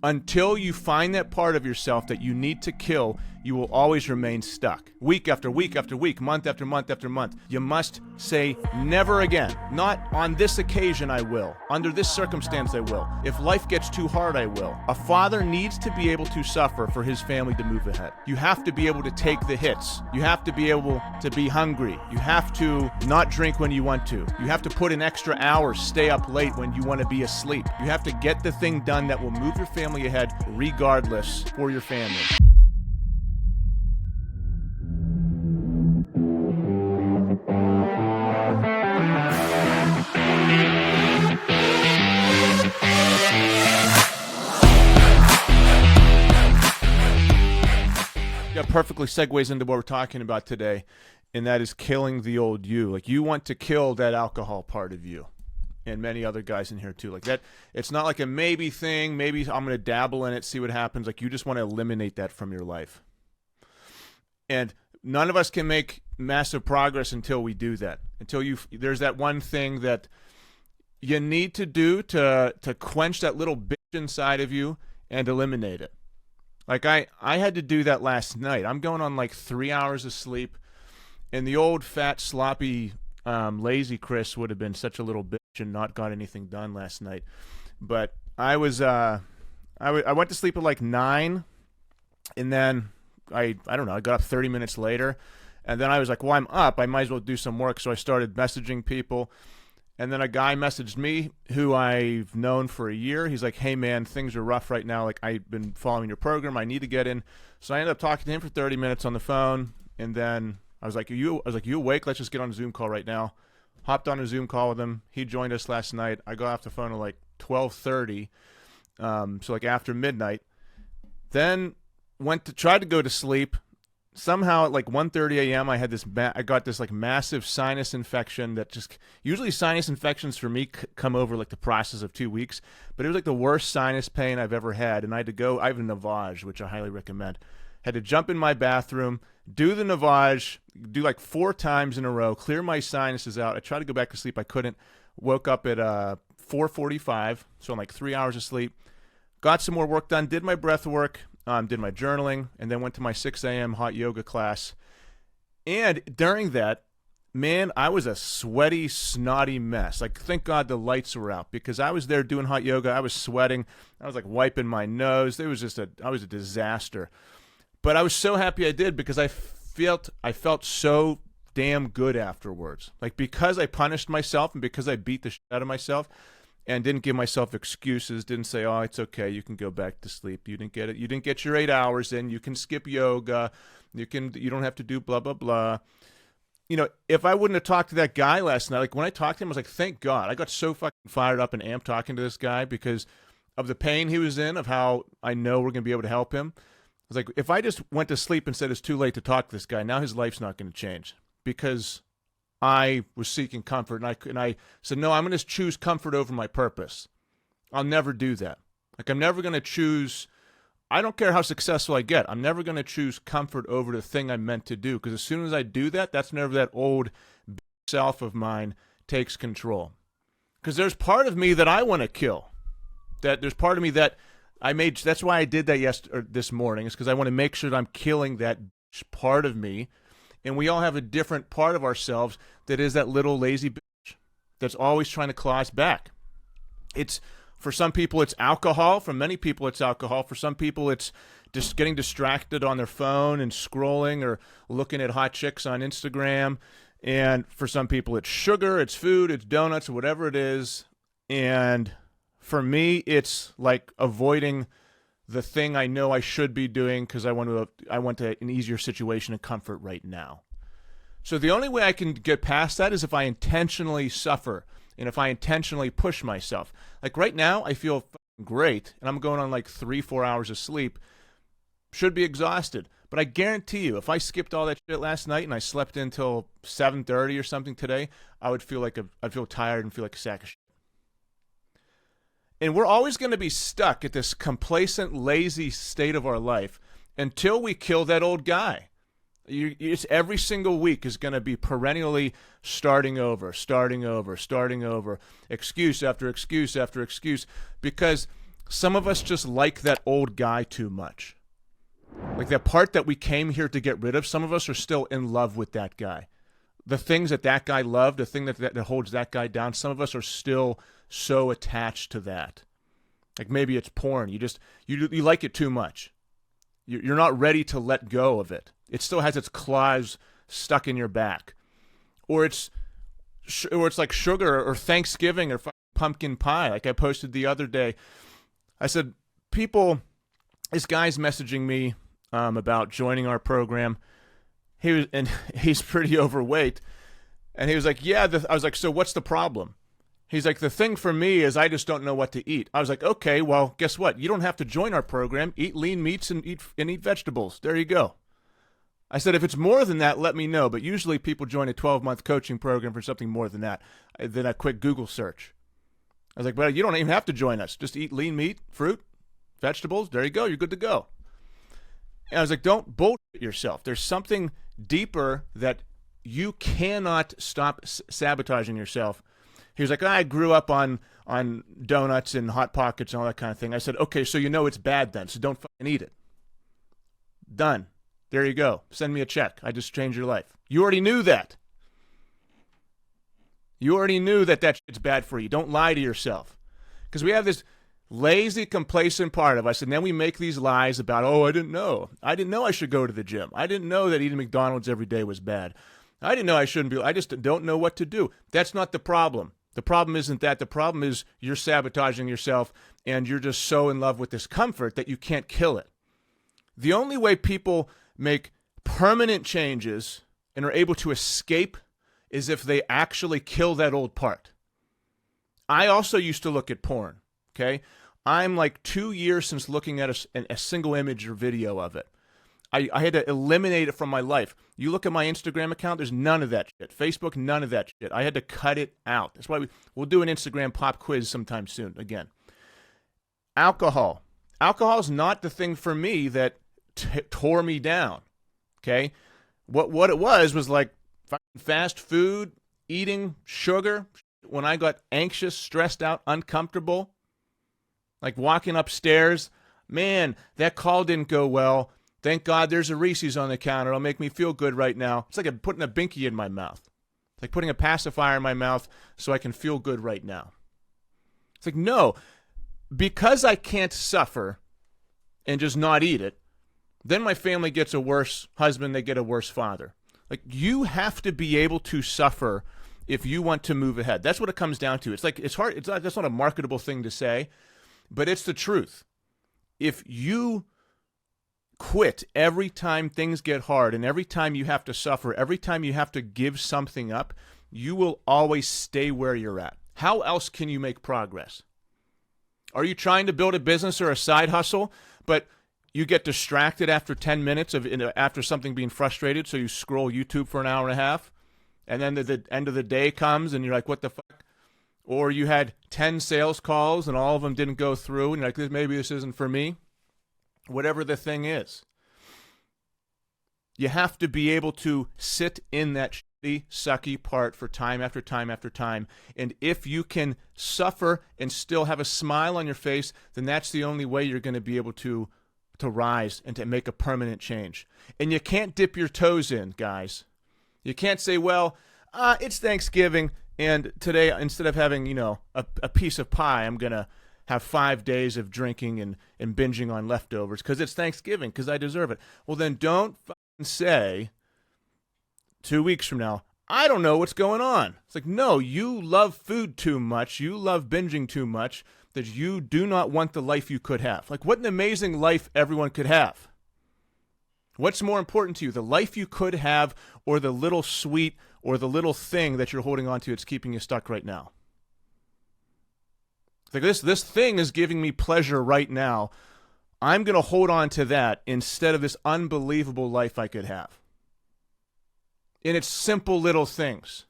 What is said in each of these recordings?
Until you find that part of yourself that you need to kill, you will always remain stuck. Week after week after week, month after month after month. You must say, never again. Not on this occasion I will. Under this circumstance I will. If life gets too hard, I will. A father needs to be able to suffer for his family to move ahead. You have to be able to take the hits. You have to be able to be hungry. You have to not drink when you want to. You have to put in extra hours, stay up late when you want to be asleep. You have to get the thing done that will move your family ahead regardless for your family. That perfectly segues into what we're talking about today, and that is killing the old you. Like, you want to kill that alcohol part of you. And many other guys in here too. Like that, it's not like a maybe thing. Maybe I'm going to dabble in it, see what happens. Like, you just want to eliminate that from your life. And none of us can make massive progress until we do that. Until there's that one thing that you need to do to quench that little bitch inside of you and eliminate it. Like I had to do that last night. I'm going on like 3 hours of sleep, and the old fat sloppy lazy Chris would have been such a little bitch and not got anything done last night. But I was I went to sleep at like 9, and then I don't know, I got up 30 minutes later, and then I was like, well, I'm up, I might as well do some work. So I started messaging people, and then a guy messaged me who I've known for a year. He's like, hey man, things are rough right now, like I've been following your program, I need to get in. So I ended up talking to him for 30 minutes on the phone, and then I was like, you awake? Let's just get on a Zoom call right now. Hopped on a Zoom call with him. He joined us last night. I got off the phone at like 12:30, so like after midnight. Then tried to go to sleep. Somehow at like 1:30 a.m. I got this like massive sinus infection that just, usually sinus infections for me come over like the process of 2 weeks, but it was like the worst sinus pain I've ever had, and I have a Navage, which I highly recommend. Had to jump in my bathroom, do the Navage, do like 4 times in a row, clear my sinuses out. I tried to go back to sleep. I couldn't. Woke up at 4:45, so I'm like 3 hours of sleep. Got some more work done, did my breath work, did my journaling, and then went to my 6 a.m. hot yoga class. And during that, man, I was a sweaty, snotty mess. Like, thank God the lights were out, because I was there doing hot yoga. I was sweating. I was like wiping my nose. I was a disaster. But I was so happy I did, because I felt so damn good afterwards. Like, because I punished myself and because I beat the shit out of myself and didn't give myself excuses, didn't say, oh, it's okay, you can go back to sleep. You didn't get it. You didn't get your 8 hours in. You can skip yoga. You don't have to do blah, blah, blah. You know, if I wouldn't have talked to that guy last night, like when I talked to him, I was like, thank God. I got so fucking fired up and amped talking to this guy because of the pain he was in, of how I know we're going to be able to help him. I was like, if I just went to sleep and said it's too late to talk to this guy, now his life's not going to change, because I was seeking comfort, and I said, no, I'm going to choose comfort over my purpose. I'll never do that. Like, I'm never going to choose, I don't care how successful I get, I'm never going to choose comfort over the thing I'm meant to do, because as soon as I do that, that's whenever that old self of mine takes control. Because there's part of me that I want to kill. There's part of me that that's why I did that this morning, is because I want to make sure that I'm killing that part of me. And we all have a different part of ourselves that is that little lazy bitch that's always trying to claw us back. For some people, it's alcohol. For many people, it's alcohol. For some people, it's just getting distracted on their phone and scrolling or looking at hot chicks on Instagram. And for some people, it's sugar, it's food, it's donuts, or whatever it is. And for me, it's like avoiding the thing I know I should be doing because I want to an easier situation and comfort right now. So the only way I can get past that is if I intentionally suffer and if I intentionally push myself. Like right now, I feel great, and I'm going on like 3-4 hours of sleep. Should be exhausted. But I guarantee you, if I skipped all that shit last night and I slept until 7:30 or something today, I'd feel tired and feel like a sack of shit. And we're always going to be stuck at this complacent, lazy state of our life until we kill that old guy. It's every single week is going to be perennially starting over, excuse after excuse after excuse, because some of us just like that old guy too much. Like that part that we came here to get rid of, some of us are still in love with that guy. The things that that guy loved, the thing that holds that guy down, some of us are still so attached to that. Like maybe it's porn. You like it too much. You're not ready to let go of it. It still has its claws stuck in your back. Or it's like sugar or Thanksgiving or pumpkin pie. Like I posted the other day. I said, this guy's messaging me about joining our program. He's pretty overweight. And he was like, yeah. I was like, so what's the problem? He's like, the thing for me is I just don't know what to eat. I was like, okay, well, guess what? You don't have to join our program. Eat lean meats and eat vegetables. There you go. I said, if it's more than that, let me know. But usually people join a 12-month coaching program for something more than that. Then a quick Google search. I was like, well, you don't even have to join us. Just eat lean meat, fruit, vegetables. There you go. You're good to go. And I was like, don't bullshit yourself. There's something deeper that you cannot stop sabotaging yourself. He was like, I grew up on donuts and Hot Pockets and all that kind of thing. I said, okay, so you know it's bad then, so don't fucking eat it. Done. There you go. Send me a check. I just changed your life. You already knew that. You already knew that shit's bad for you. Don't lie to yourself. Because we have this lazy, complacent part of us, and then we make these lies about, oh, I didn't know. I didn't know I should go to the gym. I didn't know that eating McDonald's every day was bad. I didn't know I shouldn't be. I just don't know what to do. That's not the problem. The problem isn't that. The problem is you're sabotaging yourself, and you're just so in love with this comfort that you can't kill it. The only way people make permanent changes and are able to escape is if they actually kill that old part. I also used to look at porn, okay? I'm like 2 years since looking at a single image or video of it. I had to eliminate it from my life. You look at my Instagram account, there's none of that shit. Facebook, none of that shit. I had to cut it out. That's why we'll do an Instagram pop quiz sometime soon again. Alcohol. Alcohol is not the thing for me that tore me down, okay? What it was like fast food, eating, sugar. When I got anxious, stressed out, uncomfortable, like walking upstairs, man, that call didn't go well. Thank God there's a Reese's on the counter. It'll make me feel good right now. It's like putting a binky in my mouth. It's like putting a pacifier in my mouth so I can feel good right now. It's like, no, because I can't suffer and just not eat it, then my family gets a worse husband, they get a worse father. Like, you have to be able to suffer if you want to move ahead. That's what it comes down to. It's like, it's hard. That's not a marketable thing to say, but it's the truth. If you quit every time things get hard and every time you have to suffer, every time you have to give something up, you will always stay where you're at. How else can you make progress? Are you trying to build a business or a side hustle, but you get distracted after 10 minutes after something being frustrated, so you scroll YouTube for an hour and a half, and then the end of the day comes and you're like, what the fuck? Or you had 10 sales calls and all of them didn't go through, and you're like, maybe this isn't for me. Whatever the thing is, you have to be able to sit in that shitty, sucky part for time after time after time. And if you can suffer and still have a smile on your face, then that's the only way you're going to be able to rise and to make a permanent change. And you can't dip your toes in, guys. You can't say, well, it's Thanksgiving, and today, instead of having, a piece of pie, I'm going to have 5 days of drinking and binging on leftovers because it's Thanksgiving, because I deserve it. Well, then don't fucking say 2 weeks from now, I don't know what's going on. It's like, no, you love food too much. You love binging too much that you do not want the life you could have. Like, what an amazing life everyone could have. What's more important to you, the life you could have or the little sweet or the little thing that you're holding on to that's keeping you stuck right now? Like, this thing is giving me pleasure right now. I'm going to hold on to that instead of this unbelievable life I could have. And it's simple little things.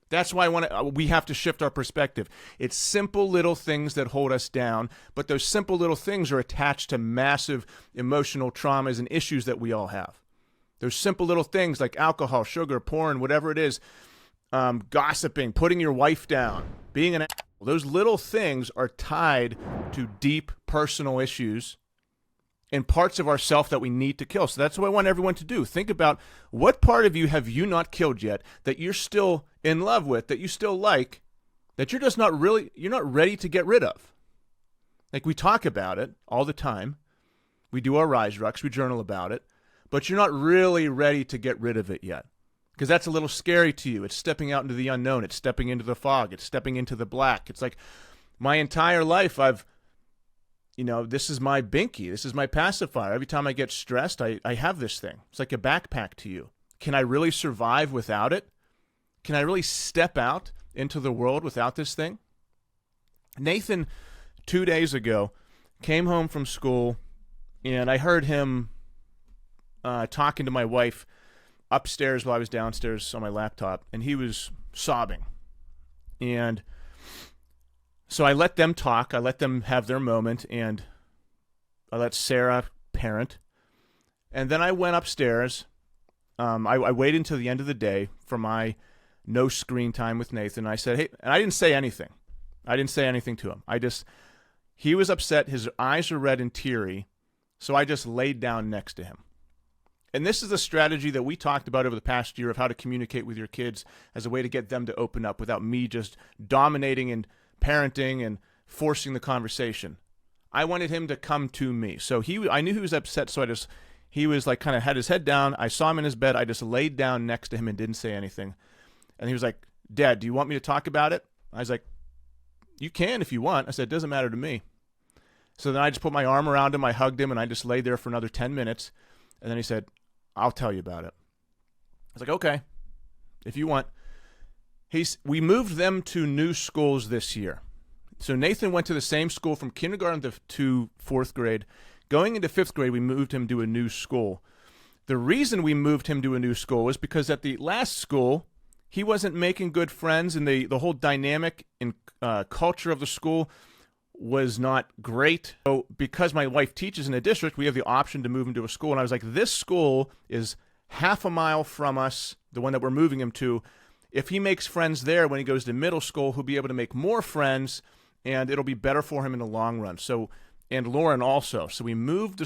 That's why we have to shift our perspective. It's simple little things that hold us down, but those simple little things are attached to massive emotional traumas and issues that we all have. Those simple little things like alcohol, sugar, porn, whatever it is, gossiping, putting your wife down, being an asshole. Those little things are tied to deep personal issues and parts of ourself that we need to kill. So that's what I want everyone to do. Think about what part of you have you not killed yet that you're still in love with, that you still like, that you're just not really, you're not ready to get rid of. Like, we talk about it all the time. We do our rise rucks, we journal about it, but you're not really ready to get rid of it yet. Because that's a little scary to you. It's stepping out into the unknown. It's stepping into the fog. It's stepping into the black. It's like my entire life this is my binky. This is my pacifier. Every time I get stressed, I have this thing. It's like a backpack to you. Can I really survive without it? Can I really step out into the world without this thing? Nathan, 2 days ago, came home from school, and I heard him talking to my wife upstairs while I was downstairs on my laptop, and he was sobbing. And so I let them talk. I let them have their moment, and I let Sarah parent. And then I went upstairs. I waited until the end of the day for my no screen time with Nathan. I said, hey, and I didn't say anything. I didn't say anything to him. He was upset. His eyes were red and teary, so I just laid down next to him. And this is a strategy that we talked about over the past year of how to communicate with your kids as a way to get them to open up without me just dominating and parenting and forcing the conversation. I wanted him to come to me. So I knew he was upset, so he was like kind of had his head down. I saw him in his bed. I just laid down next to him and didn't say anything. And he was like, Dad, do you want me to talk about it? I was like, you can if you want. I said, it doesn't matter to me. So then I just put my arm around him. I hugged him, and I just laid there for another 10 minutes. And then he said, I'll tell you about it. I was like, okay, if you want. We moved them to new schools this year. So Nathan went to the same school from kindergarten to fourth grade. Going into fifth grade, we moved him to a new school. The reason we moved him to a new school was because at the last school, he wasn't making good friends, and the whole dynamic and culture of the school was not great. So because my wife teaches in a district, we have the option to move him to a school. And I was like, this school is half a mile from us, the one that we're moving him to. If he makes friends there when he goes to middle school, he'll be able to make more friends, and it'll be better for him in the long run. So, and Lauren also. So we moved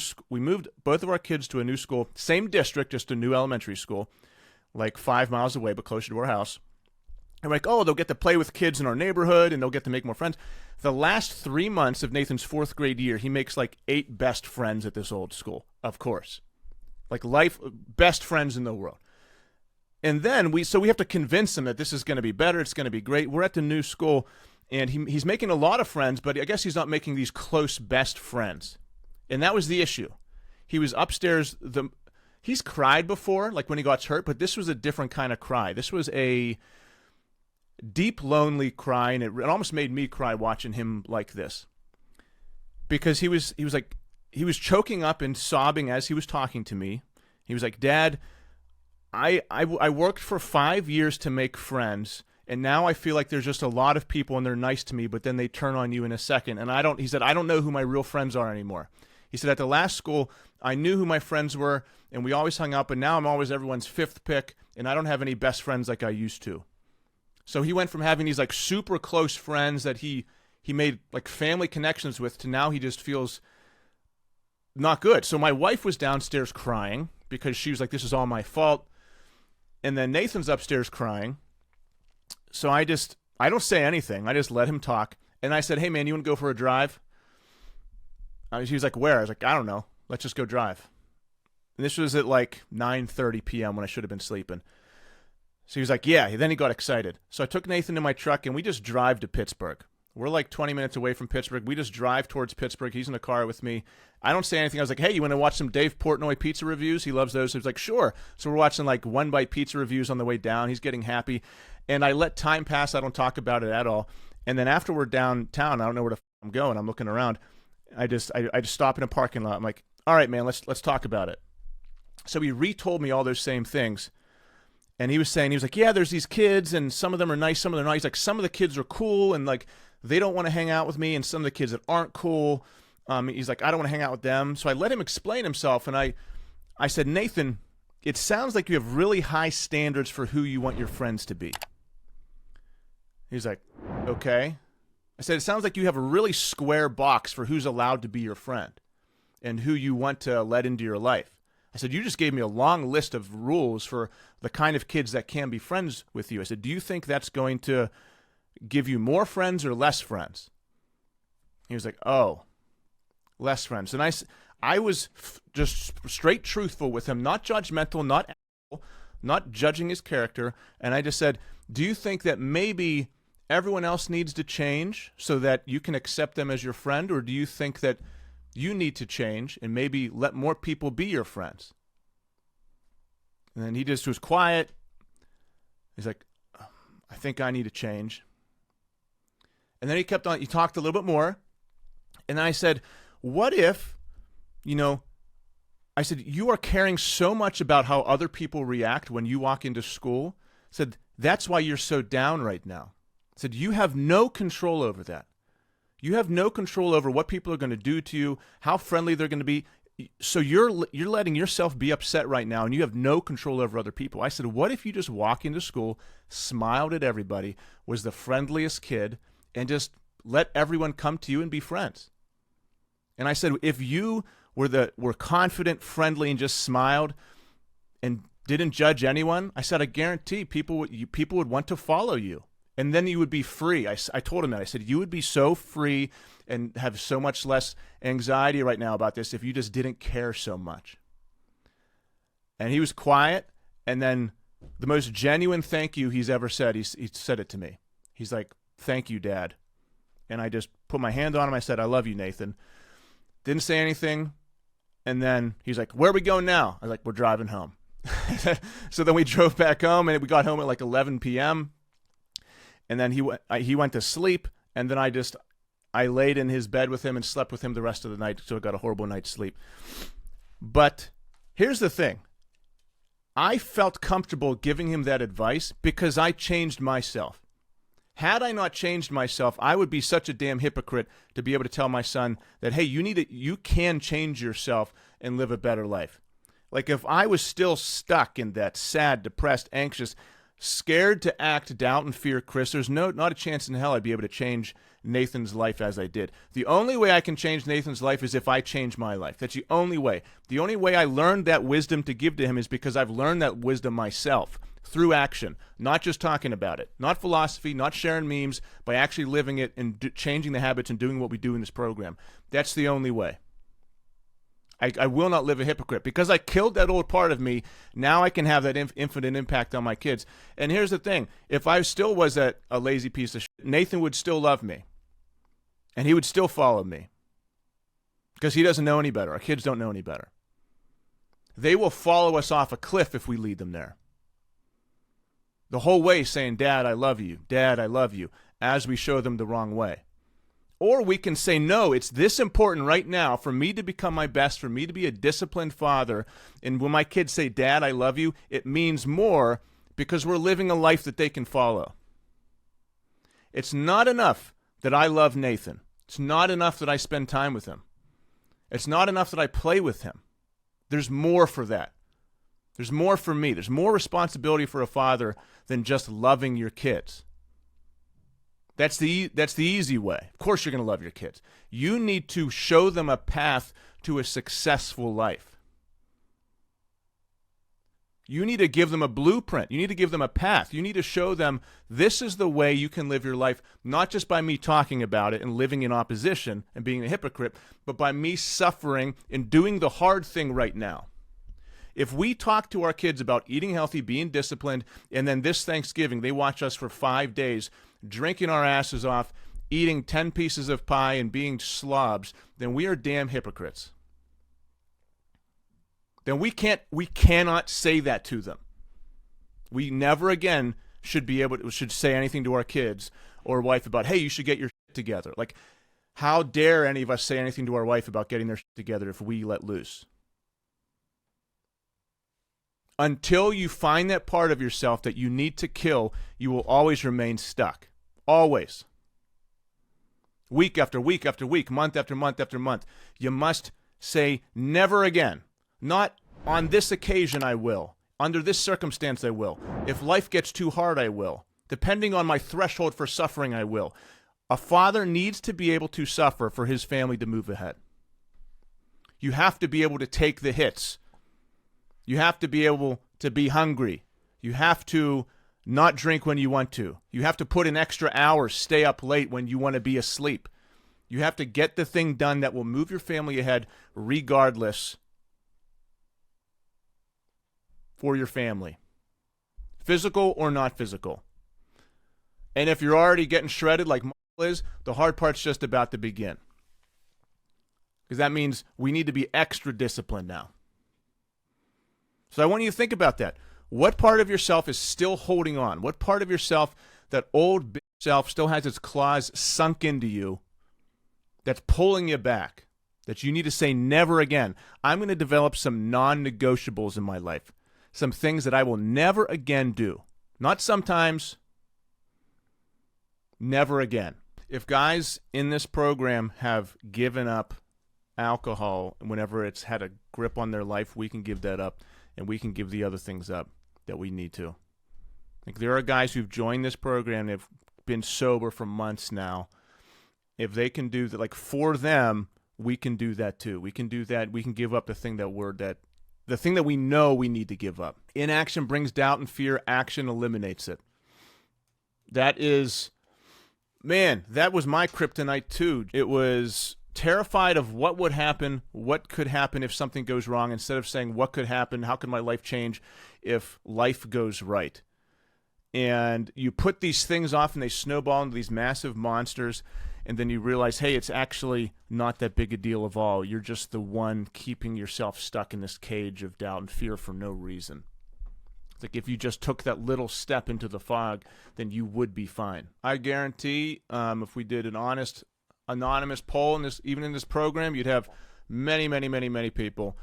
both of our kids to a new school, same district, just a new elementary school, like 5 miles away, but closer to our house. And we're like, oh, they'll get to play with kids in our neighborhood, and they'll get to make more friends. The last 3 months of Nathan's fourth grade year, he makes like 8 best friends at this old school, of course. Like best friends in the world. And then we have to convince him that this is going to be better, it's going to be great. We're at the new school, and he's making a lot of friends, but I guess he's not making these close best friends. And that was the issue. He was upstairs. He's cried before, like when he got hurt, but this was a different kind of cry. This was a deep, lonely cry, and it almost made me cry watching him like this, because he was choking up and sobbing as he was talking to me. He was like, Dad, I worked for 5 years to make friends, and now I feel like there's just a lot of people and they're nice to me, but then they turn on you in a second. And he said, I don't know who my real friends are anymore. He said, at the last school, I knew who my friends were, and we always hung out, but now I'm always everyone's fifth pick, and I don't have any best friends like I used to. So he went from having these like super close friends that he made like family connections with to now he just feels not good. So my wife was downstairs crying because she was like, this is all my fault. And then Nathan's upstairs crying. So I don't say anything. I just let him talk. And I said, hey man, you want to go for a drive? He was like, where? I was like, I don't know. Let's just go drive. And this was at like 9:30 p.m. when I should have been sleeping. So he was like, yeah. Then he got excited. So I took Nathan in my truck, and we just drive to Pittsburgh. We're like 20 minutes away from Pittsburgh. We just drive towards Pittsburgh. He's in the car with me. I don't say anything. I was like, hey, you want to watch some Dave Portnoy pizza reviews? He loves those. So he was like, sure. So we're watching like One Bite pizza reviews on the way down. He's getting happy. And I let time pass. I don't talk about it at all. And then after we're downtown, I don't know where I'm going. I'm looking around. I just stop in a parking lot. I'm like, all right, man, let's talk about it. So he retold me all those same things. And he was like, yeah, there's these kids, and some of them are nice, some of them are not. He's like, some of the kids are cool, and like they don't want to hang out with me, and some of the kids that aren't cool, he's like, I don't want to hang out with them. So I let him explain himself, and I said, Nathan, it sounds like you have really high standards for who you want your friends to be. He's like, okay. I said, it sounds like you have a really square box for who's allowed to be your friend and who you want to let into your life. I said, you just gave me a long list of rules for the kind of kids that can be friends with you. I said, do you think that's going to give you more friends or less friends? He was like, oh, less friends. And I was just straight truthful with him, not judgmental, not judging his character. And I just said, do you think that maybe everyone else needs to change so that you can accept them as your friend? Or do you think that you need to change and maybe let more people be your friends? And then he just was quiet. He's like, I think I need to change. And then he kept on, he talked a little bit more. And I said, what if, I said, you are caring so much about how other people react when you walk into school. I said, that's why you're so down right now. I said, you have no control over that. You have no control over what people are going to do to you, how friendly they're going to be. So you're letting yourself be upset right now, and you have no control over other people. I said, what if you just walk into school, smiled at everybody, was the friendliest kid, and just let everyone come to you and be friends? And I said, if you were confident, friendly, and just smiled and didn't judge anyone, I said, I guarantee people would want to follow you. And then you would be free. I told him that. I said, you would be so free and have so much less anxiety right now about this if you just didn't care so much. And he was quiet. And then the most genuine thank you he's ever said, he said it to me. He's like, thank you, Dad. And I just put my hand on him. I said, I love you, Nathan. Didn't say anything. And then he's like, where are we going now? I was like, we're driving home. So then we drove back home, and we got home at like 11 p.m., and then he went to sleep, and then I laid in his bed with him and slept with him the rest of the night, so I got a horrible night's sleep. But here's the thing. I felt comfortable giving him that advice because I changed myself. Had I not changed myself, I would be such a damn hypocrite to be able to tell my son that, hey, you can change yourself and live a better life. Like if I was still stuck in that sad, depressed, anxious, scared to act, doubt, and fear Chris, there's not a chance in hell I'd be able to change Nathan's life as I did. The only way I can change Nathan's life is if I change my life. That's the only way. The only way I learned that wisdom to give to him is because I've learned that wisdom myself through action, not just talking about it, not philosophy, not sharing memes, by actually living it and changing the habits and doing what we do in this program. That's the only way. I will not live a hypocrite. Because I killed that old part of me, now I can have that infinite impact on my kids. And here's the thing. If I still was a lazy piece of shit, Nathan would still love me. And he would still follow me. Because he doesn't know any better. Our kids don't know any better. They will follow us off a cliff if we lead them there. The whole way saying, Dad, I love you. Dad, I love you. As we show them the wrong way. Or we can say, no, it's this important right now for me to become my best, for me to be a disciplined father. And when my kids say, Dad, I love you, it means more because we're living a life that they can follow. It's not enough that I love Nathan. It's not enough that I spend time with him. It's not enough that I play with him. There's more for that. There's more for me. There's more responsibility for a father than just loving your kids. That's the easy way. Of course you're going to love your kids. You need to show them a path to a successful life. You need to give them a blueprint. You need to give them a path. You need to show them this is the way you can live your life, not just by me talking about it and living in opposition and being a hypocrite, but by me suffering and doing the hard thing right now. If we talk to our kids about eating healthy, being disciplined, and then this Thanksgiving they watch us for 5 days drinking our asses off, eating 10 pieces of pie and being slobs, then we are damn hypocrites. Then we cannot say that to them. We never again should say anything to our kids or wife about, hey, you should get your shit together. Like, how dare any of us say anything to our wife about getting their shit together if we let loose? Until you find that part of yourself that you need to kill, you will always remain stuck. Always. Week after week after week, month after month after month. You must say never again. Not on this occasion I will. Under this circumstance I will. If life gets too hard I will. Depending on my threshold for suffering, I will. A father needs to be able to suffer for his family to move ahead. You have to be able to take the hits. You have to be able to be hungry. You have to not drink when you want to. You have to put in extra hours, stay up late when you want to be asleep. You have to get the thing done that will move your family ahead regardless for your family. Physical or not physical. And if you're already getting shredded like is, the hard part's just about to begin. Because that means we need to be extra disciplined now. So I want you to think about that. What part of yourself is still holding on? What part of yourself, that old big self, still has its claws sunk into you that's pulling you back? That you need to say never again. I'm going to develop some non-negotiables in my life. Some things that I will never again do. Not sometimes. Never again. If guys in this program have given up alcohol whenever it's had a grip on their life, we can give that up, and we can give the other things up that we need to. Like, there are guys who've joined this program and have been sober for months now. If they can do that, like, for them, we can do that too. We can do that. We can give up the thing the thing that we know we need to give up. Inaction brings doubt and fear. Action eliminates it. That is, man, that was my kryptonite too. It was terrified of what would happen, what could happen if something goes wrong, instead of saying what could happen, how could my life change if life goes right. And you put these things off and they snowball into these massive monsters, and then you realize, hey, it's actually not that big a deal of all. You're just the one keeping yourself stuck in this cage of doubt and fear for no reason. It's like if you just took that little step into the fog, then you would be fine. I guarantee if we did an honest, anonymous poll in this, even in this program, you'd have many, many, many, many people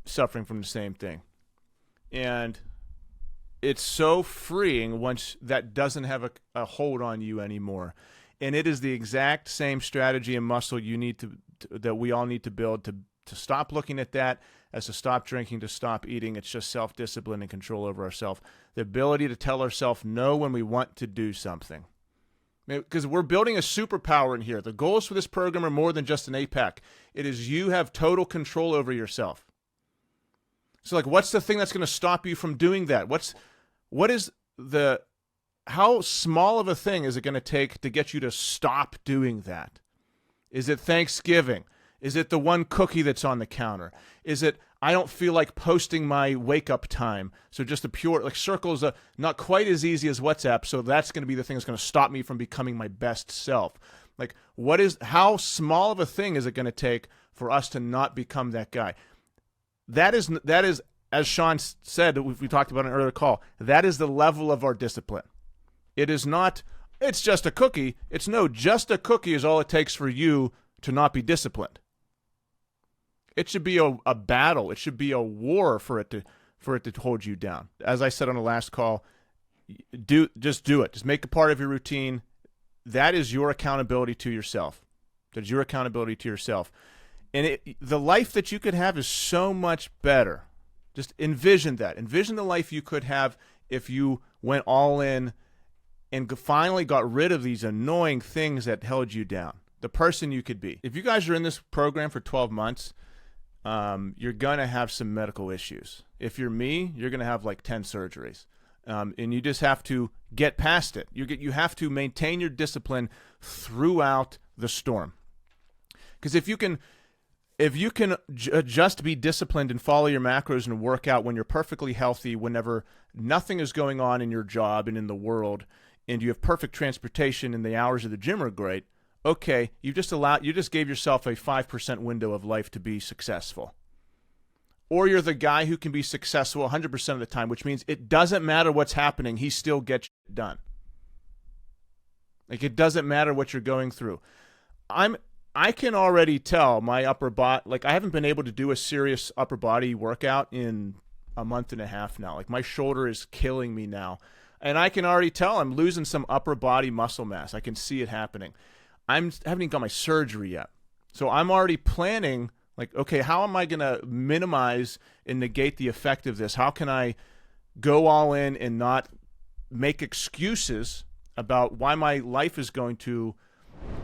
suffering from the same thing. And it's so freeing once that doesn't have a hold on you anymore. And it is the exact same strategy and muscle you need to that we all need to build to stop looking at that as to stop drinking, to stop eating. It's just self-discipline and control over ourselves. The ability to tell ourselves no when we want to do something. Because we're building a superpower in here. The goals for this program are more than just an 8-pack. It is you have total control over yourself. So, like, what's the thing that's going to stop you from doing that? How small of a thing is it going to take to get you to stop doing that? Is it Thanksgiving? Is it the one cookie that's on the counter? Is it, I don't feel like posting my wake-up time, so just a pure, like, Circle is not quite as easy as WhatsApp, so that's going to be the thing that's going to stop me from becoming my best self. Like, how small of a thing is it going to take for us to not become that guy? That is, as Sean said, we talked about in an earlier call, that is the level of our discipline. It is not, it's just a cookie. It's no, just a cookie is all it takes for you to not be disciplined. It should be a battle. It should be a war for it to hold you down. As I said on the last call, just do it. Just make it part of your routine. That is your accountability to yourself. That is your accountability to yourself. And the life that you could have is so much better. Just envision that. Envision the life you could have if you went all in and finally got rid of these annoying things that held you down. The person you could be. If you guys are in this program for 12 months, you're going to have some medical issues. If you're me, you're going to have like 10 surgeries. And you just have to get past it. You have to maintain your discipline throughout the storm. Because if you can just be disciplined and follow your macros and work out when you're perfectly healthy, whenever nothing is going on in your job and in the world, and you have perfect transportation and the hours of the gym are great, okay, you just gave yourself a 5% window of life to be successful. Or you're the guy who can be successful 100% of the time, which means it doesn't matter what's happening, he still gets it done. Like, it doesn't matter what you're going through. I can already tell my upper body, like, I haven't been able to do a serious upper body workout in a month and a half now. Like, my shoulder is killing me now. And I can already tell I'm losing some upper body muscle mass. I can see it happening. I haven't even got my surgery yet. So I'm already planning, like, okay, how am I going to minimize and negate the effect of this? How can I go all in and not make excuses about why my life is going to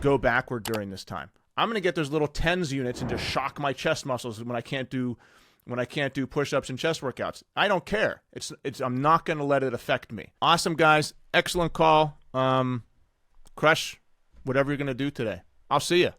go backward during this time. I'm going to get those little TENS units and just shock my chest muscles when I can't do push-ups and chest workouts. I don't care. I'm not going to let it affect me. Awesome, guys. Excellent call. Crush whatever you're going to do today. I'll see you.